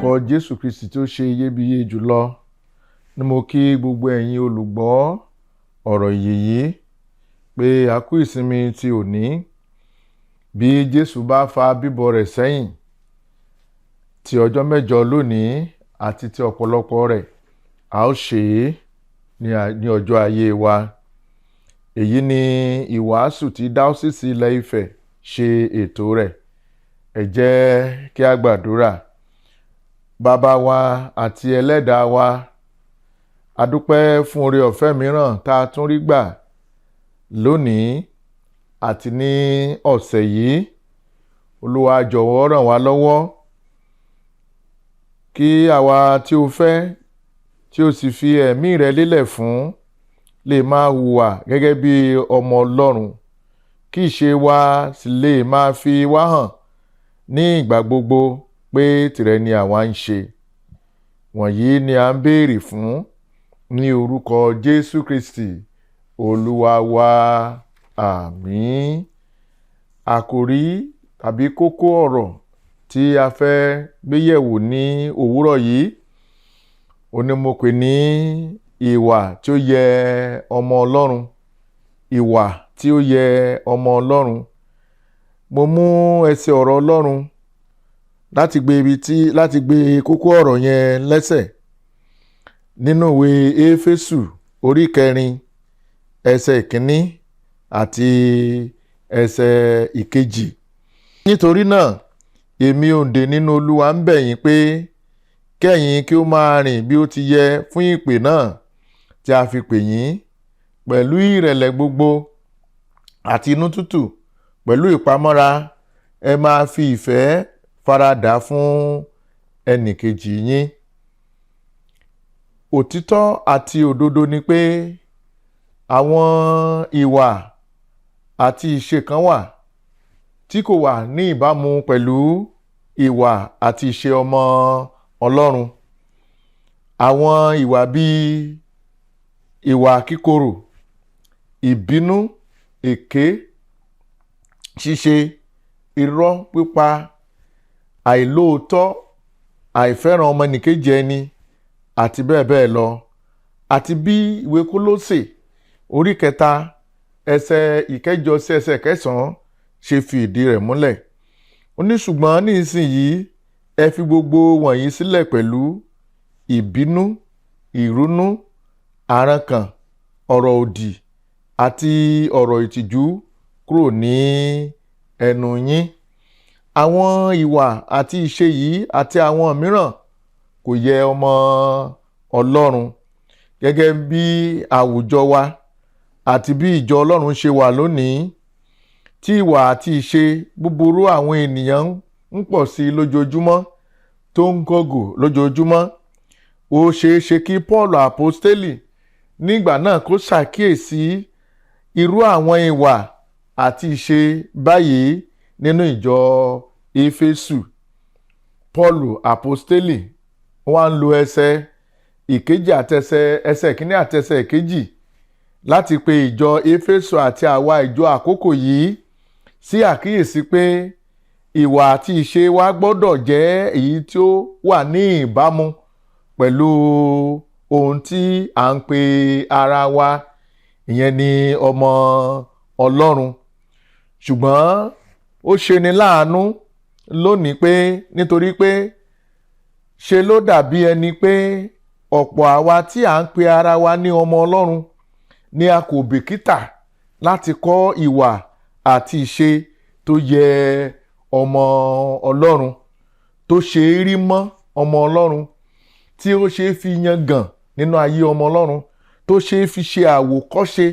orúkọ Jésù Kristi tí ó ṣe iyebíye jùlọ ni mo kí gbogbo ẹ̀yin olùgbọ́ ọ̀rọ̀ ìyè yìí pé a kú ìsinmi ti òní. Bí Jésù bá fa bíbọ̀ rẹ̀ sẹ́yìn ti ọjọ́ mẹ́jọ lónìí àti ti ọ̀pọ̀lọpọ̀ rẹ̀ a ó ṣe é ní ọjọ́ ayé wa. Èyí ni ìwàásù tí Diocese ilẹ̀ Ifẹ̀ ṣe ètò rẹ̀. Ẹ jẹ́ kí a gbàdúrà. Bàbá wa àti ẹlẹ́dàá wa, a dúpẹ́ fún oore ọ̀fẹ́ mìíràn tá a tún rí gbà lónìí àti ní ọ̀sẹ̀ yìí. Olúwa jọ̀wọ́ ràn wá lọ́wọ́ kí àwa tí o fẹ́ tí o sì fi ẹ̀mí rẹ lélẹ̀ fún lè máa hùwà gẹ́gẹ́ bí ọmọ Ọlọ́run, kí ìṣe wa sì lè máa fi wá hàn ní ìgbà gbogbo pé tìrẹ ni àwa ń ṣe. Wọ̀nyí ni a ń béèrè fún ní orúkọ Jésù Kristi Olúwa wa. Àmín. Àkòrí tàbí kókó ọ̀rọ̀ tí a fẹ́ gbéyẹ̀wò ní òwúrọ̀ yìí ó ní mo pè ní ìwà tí ó yẹ ọmọ Ọlọ́run. Ìwà tí ó yẹ ọmọ Ọlọ́run. Mo mú ẹsẹ̀ ọ̀rọ̀ Ọlọ́run láti gbé kókó ọ̀rọ̀ yẹn lẹ́sẹ̀ nínú ìwé Éfésù orí 4 ẹsẹ̀ 1 àti ẹsẹ̀ 2. Nítorí náà èmi òǹdè nínú Olúwa ń bẹ̀ yín pé kẹ́yin kí ó máa rìn bí ó ti yẹ fún ìpè náà tí a fi pè yín, pẹ̀lú ìrẹ̀lẹ̀ gbogbo àti inú tútù, pẹ̀lú ìpamọ́ra. Ẹ máa fi ìfẹ́ faradà fún ẹnìkejì yín. Òtítọ́ àti òdodo ni pé àwọn ìwà àti ìṣe kan wà tí kò wà ní ìbámu pẹ̀lú ìwà àti ìṣe ọmọ Ọlọ́run. Àwọn ìwà bíi ìwà kíkorò, ìbínú, èké ṣíṣe, irọ́ pípa, àìlóòótọ́, àìfẹ́ràn ọmọnìkejì ẹni àti bẹ́ẹ̀ bẹ́ẹ̀ lọ. Àti bí ìwé Kólósè orí 3 ẹsẹ̀ 8 sí ẹsẹ̀ 9 ṣe fi ìdí rẹ̀ múlẹ̀. Ó ní ṣùgbọ́n ní ìsinyìí ẹ fi gbogbo wọ̀nyí sílẹ̀ pẹ̀lú ìbínú, ìrunú, àrankàn, ọ̀rọ̀ òdì àti ọ̀rọ̀ ìtìjú kúrò ní ẹnu yín. Àwọn ìwà àti ìṣe yìí àti àwọn mìíràn kò yẹ ọmọ Ọlọ́run. Gẹ́gẹ́ bí àwùjọ wa àti bí ìjọ Ọlọ́run ṣe wà lónìí, tí ìwà àti ìṣe búburú àwọn ènìyàn ń pọ̀ sí lójoojúmọ́, tó ń gọ̀gọ̀ lójoojúmọ́. Ó ṣeé ṣe kí Paul àpọ́stélì nígbà náà kó ṣàkíyèsí irú àwọn ìwà àti ìṣe báyìí nínú ìjọ Éfésù. Paul àpọ́stélì wá ń lo ẹsẹ̀ 1 àti ẹsẹ̀ 1 àti ẹsẹ̀ 2 láti pe ìjọ Éfésù àti àwa ìjọ àkókò yìí sí àkíyèsí pé ìwà àti ìṣe wa gbọ́dọ̀ jẹ́ èyí tí ó wà ní ìbámu pẹ̀lú ohun tí à ń pe ara wa, ìyẹn ni ọmọ Ọlọ́run. Ṣùgbọ́n ó ṣeni láàánú lónìí pé nítorí pé ṣe ló dàbí ẹni pé ọ̀pọ̀ àwa tí à ń pe ara wa ní ọmọ Ọlọ́run ni a kò bìkítà láti kọ́ ìwà àti ìṣe tó yẹ ọmọ Ọlọ́run, tó ṣe é rí mọ́ ọmọ Ọlọ́run, tí ó ṣe é fi yangàn nínú ayé ọmọ Ọlọ́run, tó ṣe é fi ṣe àwòkọ́ṣe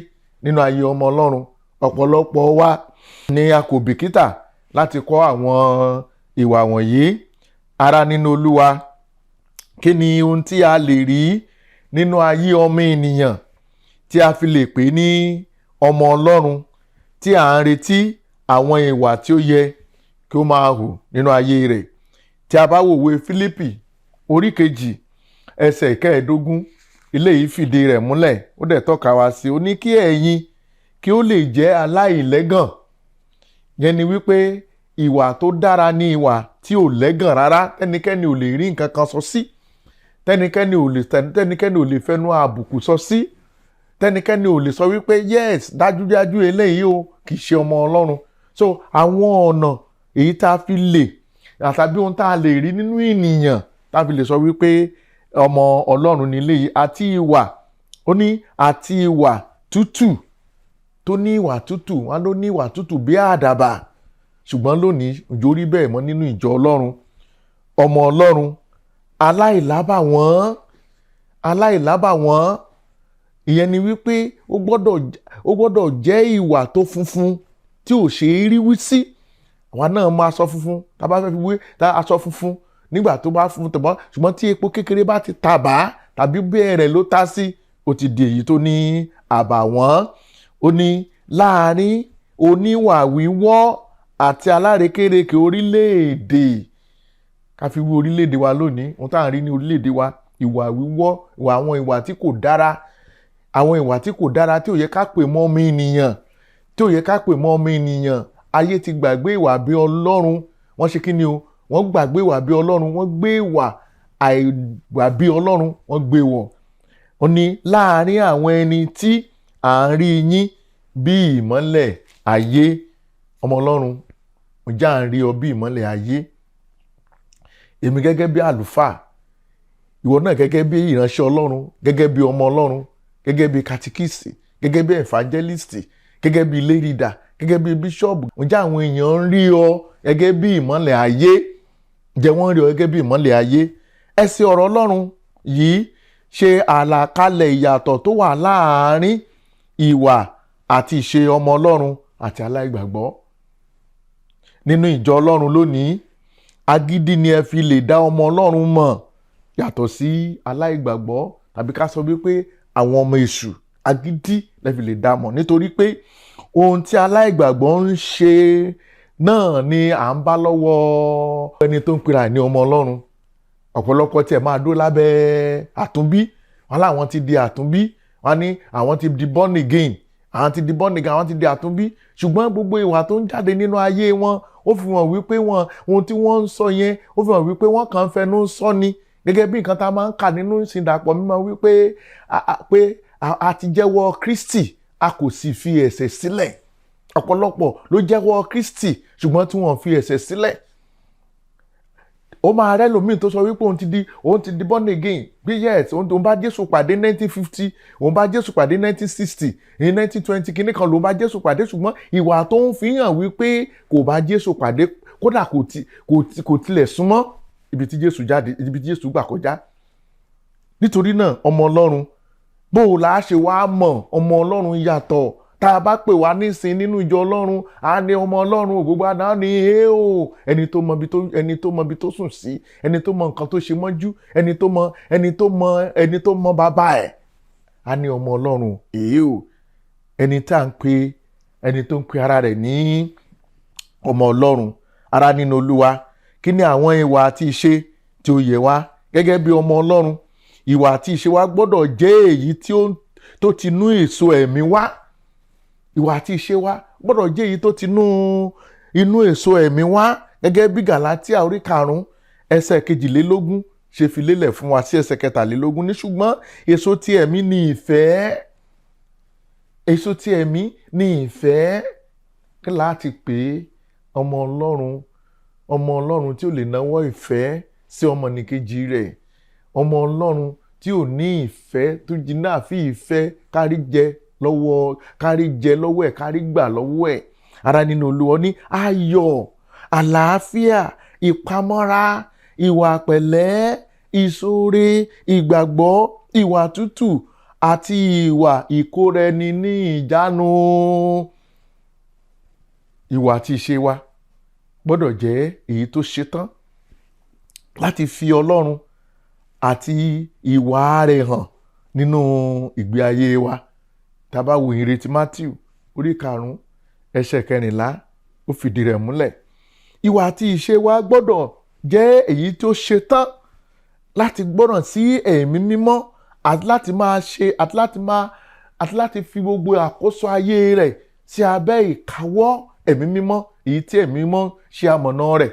nínú ayé ọmọ Ọlọ́run. Ọ̀pọ̀lọpọ̀ wa ni a kò bìkítà láti kọ́ àwọn ìwà wọ̀nyí. Ará nínú Olúwa, kí ni ohun tí a lè rí nínú ayé ọmọ ènìyàn tí a fi lè pè ní ọmọ Ọlọ́run, tí à ń retí àwọn ìwà tí ó yẹ kí ó máa hù nínú ayé rẹ̀? Tí a bá wòwe Fílípì orí 2 ẹsẹ̀ 15, ilé yìí fìdí rẹ̀ múlẹ̀, ó dẹ̀ tọ́ka wá sí, ó ní kí ẹ̀yin kí ó lè jẹ́ aláìlẹ́gàn. Yẹn ni wípé ìwà tó dára ní ìwà tí ò lẹ́gàn rárá, tẹ́nikẹ́ni ò lè rí nǹkan kan sọ sí, tẹ́nikẹ́ni ò lè fẹnu àbùkù sọ sí, tẹ́nikẹ́ni ò lè sọ wípé yes dájúdájú eléyìí o kì í ṣe ọmọ Ọlọ́run. So àwọn ọ̀nà èyí tá a fi lè àtàbí ohun tá a lè rí nínú ènìyàn tá a fi lè sọ wípé ọmọ Ọlọ́run nílé yìí, àti ìwà, ó ní àti ìwà tútù, tó ní ìwà tútù, wọn ló ní ìwà tútù bí àdàbà, ṣùgbọ́n lónìí òjò rí bẹ́ẹ̀ mọ́ nínú ìjọ Ọlọ́run. Ọmọ Ọlọ́run aláìlábàwọ́n, ìyẹn ni wípé ó gbọ́dọ̀ jẹ́ ìwà tó funfun tí ò ṣe é rí wí sí. Àwa náà mọ aṣọ funfun, tá a bá fẹ́ fi wé aṣọ funfun nígbà tó bá funfun tẹ̀bọ́, ṣùgbọ́n tí epo kékeré bá ti tàbá tàbí bẹ́ẹ̀rẹ̀ ló tá sí, ó ti di èyí tó ní àbàwọ́n. Ó ní láàárín oníwà wíwọ́ àti alárekérekè orílẹ̀-èdè. Ká fi wí orílẹ̀-èdè wa lónìí, ohun tá à ń rí ní orílẹ̀-èdè wa, ìwà wíwọ́, àwọn ìwà tí kò dára, àwọn ìwà tí kò dára tí ò yẹ ká pè mọ́ ọmọ ènìyàn, ayé ti gbàgbé ìwà bí Ọlọ́run. Wọ́n ṣe kí ni o? Wọ́n gbàgbé ìwà bí Ọlọ́run, wọ́n gbé ìwà àìwà bí Ọlọ́run, wọ́n gbé wọ̀. Ó ní láàárín àwọn ẹni tí à ń rí yín bí ìmọ́lẹ̀ ayé. Ọmọ Ọlọ́run, mo já ń rí ọ bí ìmọ́lẹ̀ ayé. Èmi gẹ́gẹ́ bí àlùfáà, ìwọ náà gẹ́gẹ́ bí ìránṣẹ́ Ọlọ́run, gẹ́gẹ́ bí ọmọ Ọlọ́run, gẹ́gẹ́ bí katikíìsì, gẹ́gẹ́ bí ẹ̀fàjẹ́lìsì, gẹ́gẹ́ bí lérìdà, gẹ́gẹ́ bí bíṣọ́ọ̀bù. Mo já àwọn èèyàn ń rí ọ gẹ́gẹ́ bí ìmọ́lẹ̀ ayé. Ǹjẹ́ wọ́n rí ọ gẹ́gẹ́ bí ìmọ́lẹ̀ ayé? Ẹsẹ̀ ọ̀rọ̀ Ọlọ́run yìí ṣe àlàkalẹ̀ ìyàtọ̀ tó wà láàárín ìwà àti ìṣe ọmọ Ọlọ́run àti aláìgbàgbọ́. Nínú ìjọ Ọlọ́run lónìí, agídí ni ẹ fi lè dá ọmọ Ọlọ́run mọ̀ yàtọ̀ sí aláìgbàgbọ́, tàbí ká sọ wípé àwọn ọmọ èṣù. Agídí lẹ fi lè dá mọ̀, nítorí pé ohun tí aláìgbàgbọ́ ń ṣe náà ni à ń bá lọ́wọ́ ẹni tó ń pera ní ọmọ Ọlọ́run. Ọ̀pọ̀lọpọ̀ tí ẹ máa dó lábẹ́ àtúnbí, wọn láwọn ti di àtúnbí, wọn ní àwọn ti di born again, àwọn ti di àtúnbí, ṣùgbọ́n gbogbo ìwà tó ń jáde nínú ayé wọn, ó fi hàn wípé ohun tí wọ́n ń sọ yẹn, ó fi hàn wípé wọ́n kàn ń fẹnu sọ ni. Gẹ́gẹ́ bí nǹkan tá a máa ń kà nínú ìsìndàpọ̀ mímọ́ wípé a ti jẹ́wọ́ Kristi, a kò sì fi ẹ̀ṣẹ̀ sílẹ̀. Ọ̀pọ̀lọpọ̀ ló jẹ́wọ́ Kristi ṣùgbọ́n tí wọ́n fi ẹ̀ṣẹ̀ sílẹ̀. Ó máa rẹ́ lòmíì tó sọ wípé òun ti di born again, bí yes òun bá Jésù pàdé 1950, òun bá Jésù pàdé 1960, ní 1920 kìíní kan lòun bá Jésù pàdé, ṣùgbọ́n ìwà tó ń fi hàn wípé kò bá Jésù pàdé, kódà kò tilẹ̀ súnmọ́ ibi tí Jésù gbà kọjá. Nítorí náà ọmọ Ọlọ́run, bó o la ṣe wá mọ̀ ọmọ Ọlọ́run yàtọ̀? Tá a bá pè wá nísìn nínú ìjọ Ọlọ́run, a ní ọmọ Ọlọ́run, gbogbo àná ní ẹni tó mọ ibi tó sùn sí, ẹni tó mọ nǹkan tó ṣe mọ́jú, ẹni tó mọ bàbá ẹ̀, a ní ọmọ Ọlọ́run. Ẹni tó ń pe ara rẹ̀ ní ọmọ Ọlọ́run, ara nínú Olúwa. Kí ni àwọn ìwà àti ìṣe tí ó yẹ wá gẹ́gẹ́ bí ọmọ Ọlọ́run? Ìwà àti ìṣe wa gbọ́dọ̀ jẹ́ èyí tó ti nú èso ẹ̀mí wá. Ìwà àti ìṣe wa gbọ́dọ̀ jẹ́ èyí tó ti inú èso ẹ̀mí wá, gẹ́gẹ́ bí Gàlátíà orí 5 ẹsẹ̀ 22 ṣe fi lélẹ̀ fún wa sí ẹsẹ̀ 23 ní ṣùgbọ́n èso ti ẹ̀mí ni ìfẹ́. Èso ti ẹ̀mí ni ìfẹ́. Kí láti pè ọmọ Ọlọ́run tí ò lè náwó ìfẹ́ sí ọmọnìkejì rẹ̀, ọmọ Ọlọ́run tí ò ní ìfẹ́ tó jìnnà àfi ìfẹ́ kárí jẹ lọ́wọ́ ẹ̀, kárí gbà lọ́wọ́ ẹ̀. Ara nínú Olúwa ní ayọ̀, àlàáfíà, ìpamọ́ra, ìwà pẹ̀lẹ́, ìṣoore, ìgbàgbọ́, ìwà tútù àti ìwà ìkóraẹni ní ìjánu. Ìwà àti ìṣe wa gbọ́dọ̀ jẹ́ èyí tó ṣetán láti fi Ọlọ́run àti ìwà rẹ̀ hàn nínú ìgbé ayé wa. Tá bá wo ìrètí Matthew orí 5 ẹsẹ̀ 14 ó fìdí rẹ̀ múlẹ̀. Ìwà àti ìṣe wa gbọ́dọ̀ jẹ́ èyí tó ṣetán láti gbọ́ràn sí ẹ̀mí mímọ́ àti láti máa ṣe àti láti fi gbogbo àkóso ayé rẹ̀ sí abẹ́ ìkáwọ́ ẹ̀mí mímọ́ èyí tí ẹ̀mí mọ́ ṣe amọ̀nà rẹ̀.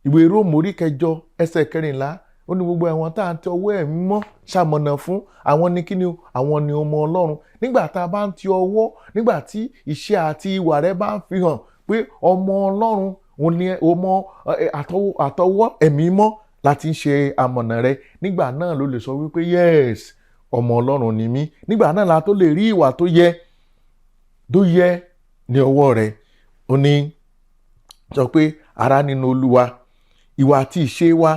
Ìwé Róòmù orí 9 ẹsẹ̀ 14 ó ní gbogbo àwọn tá à ń tẹ ọwọ́ ẹ̀mí mọ́ ṣamọ̀nà fún àwọn ni kíni o, àwọn ni ọmọ Ọlọ́run. Nígbà tá a bá ń ti ọwọ́, nígbà tí ìṣe àti ìwà rẹ bá ń fi hàn pé ọmọ Ọlọ́run òun ni ọmọ àtọwọ́ ẹ̀mí mọ́ láti ń ṣe amọ̀nà rẹ, nígbà náà ló lè sọ wípé yes, ọmọ Ọlọ́run ni mí. Nígbà náà la tó lè rí ìwà tó yẹ ní ọwọ́ rẹ. Ó ní sọ pé ará nínú Olúwa, ìwà àti ìṣe wa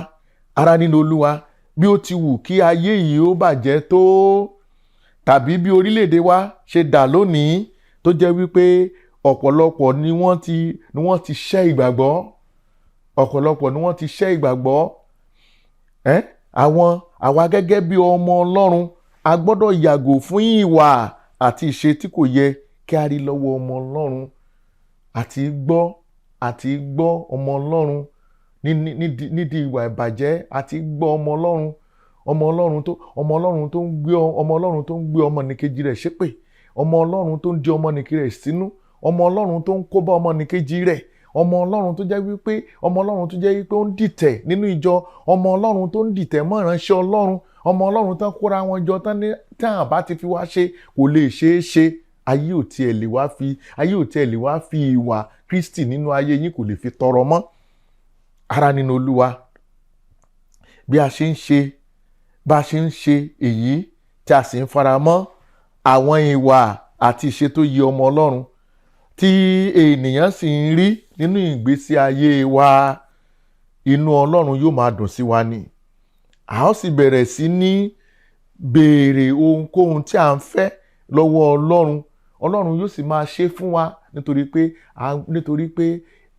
ará nínú Olúwa, bí ó ti wù kí ayé yìí ó bàjẹ́ tó, tàbí bí orílẹ̀-èdè wa ṣe dà lónìí tó jẹ́ wípé ọ̀pọ̀lọpọ̀ ni wọ́n ti ṣẹ́ ìgbàgbọ́. Ọ̀pọ̀lọpọ̀ ni wọ́n ti ṣẹ́ ìgbàgbọ́. Àwa gẹ́gẹ́ bí ọmọ Ọlọ́run a gbọ́dọ̀ yàgò fún ìwà àti ìṣe tí kò yẹ kí a rí lọ́wọ́ ọmọ Ọlọ́run. àti gbọ́ ọmọ Ọlọ́run nídìí ìwà ìbàjẹ́, àti gbọ́ ọmọ Ọlọ́run tó ń gbé ọmọnìkejì rẹ̀ ṣépè, ọmọ Ọlọ́run tó ń di ọmọnìkejì rẹ̀ sínú, ọmọ Ọlọ́run tó ń kóbá ọmọnìkejì rẹ̀, ọmọ Ọlọ́run tó jẹ́ wípé ó ń dìtẹ̀ nínú ìjọ, ọmọ Ọlọ́run tó ń dìtẹ̀ mọ́ ìránṣẹ́ Ọlọ́run, ọmọ Ọlọ́run tán kóra wọn jọ tán bá ti fi wá ṣe kò lè ṣeé ṣe. Ayé ò tiẹ̀ lè wá fi ìwà Kristi nínú ayé yín kò lè fi tọrọ mọ́. Ará nínú Olúwa, bí a ṣe ń ṣe èyí tí a sì ń fara mọ́ àwọn ìwà àti ìṣe tó yẹ ọmọ Ọlọ́run tí ènìyàn sì ń rí nínú ìgbésí ayé wa, inú Ọlọ́run yóò máa dùn sí wa ni. A ó sì bẹ̀rẹ̀ sí ní béèrè ohunkóhun tí a ń fẹ́ lọ́wọ́ Ọlọ́run. Ọlọ́run yóò sì máa ṣe fún wa nítorí pé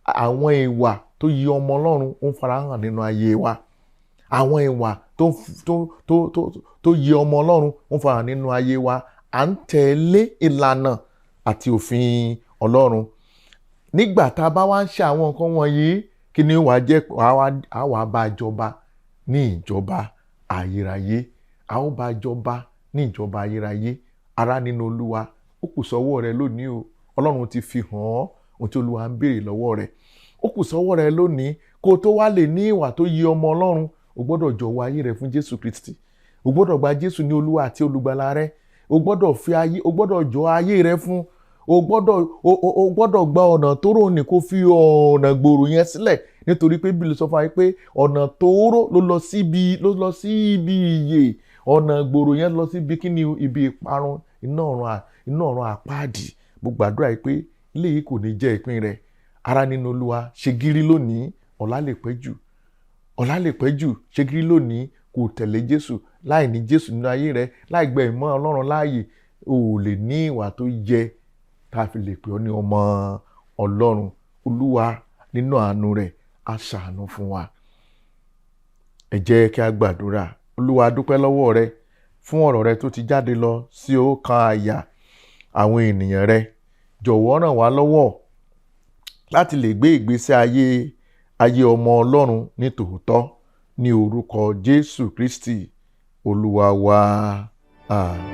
àwọn ìwà tó yẹ ọmọ Ọlọ́run ń farahàn nínú ayé wa. Àwọn ìwà tó yẹ ọmọ Ọlọ́run ń farahàn nínú ayé wa. À ń tẹ̀lé ìlànà àti òfin Ọlọ́run. Nígbà tá a bá wá ń ṣe àwọn nǹkan wọ̀nyí, kí ni wàá jẹ́ àwa bá jọba ní ìjọba ayérayé. A ó bá jọba ní ìjọba ayérayé. Ará nínú Olúwa, ó kù sọ́wọ́ rẹ lónìí o. Ọlọ́run ti fi hàn ọ́ ohun tí Olúwa ń béèrè lọ́wọ́ rẹ. Ó kù sọ́wọ́ rẹ lónìí kó o tó wá lè ní ìwà tó yẹ ọmọ Ọlọ́run. O gbọ́dọ̀ jọ̀wọ́ ayé rẹ fún Jésù Kristi. O gbọ́dọ̀ gba Jésù ní Olúwa àti olùgbàlà rẹ. O gbọ́dọ̀ jọ ayé rẹ fún. O gbọ́dọ̀ gba ọ̀nà tóóró ní kó fi ọ̀nà gbòòrò yẹn sílẹ̀, nítorí pé Bíbélì sọ fún wa pé ọ̀nà tóóró ló lọ sí ibi ìyè, ọ̀nà gbòòrò yẹn lọ sí ibi kíni, ibi ìparun, iná ọ̀run àpáàdì. Mo gbàdúrà pé ilé yìí kò ní jẹ́ ìpín rẹ̀. Ará nínú Olúwa, ṣe gírí lónìí, ọ̀la lè pẹ́ jù. Ṣe gírí lónìí, kò tẹ̀lé Jésù. Láì ní Jésù nínú ayé rẹ, láì gba ìmọ̀ Ọlọ́run láàyè, o ò lè ní ìwà tó yẹ tá a fi lè pè ọ́ ní ọmọ Ọlọ́run. Olúwa nínú àánú rẹ̀ á ṣàánú fún wa. Ẹ jẹ́ kí a gbàdúrà. Olúwa, dúpẹ́ lọ́wọ́ rẹ fún ọ̀rọ̀ rẹ tó ti jáde lọ sí ọkàn àyà àwọn ènìyàn rẹ. Jọ̀wọ́ ràn wá lọ́wọ́ láti lè gbé ìgbésí ayé ọmọ Ọlọ́run ní tòótọ́, ní orúkọ Jésù Kristi Olúwa wa. Àmín.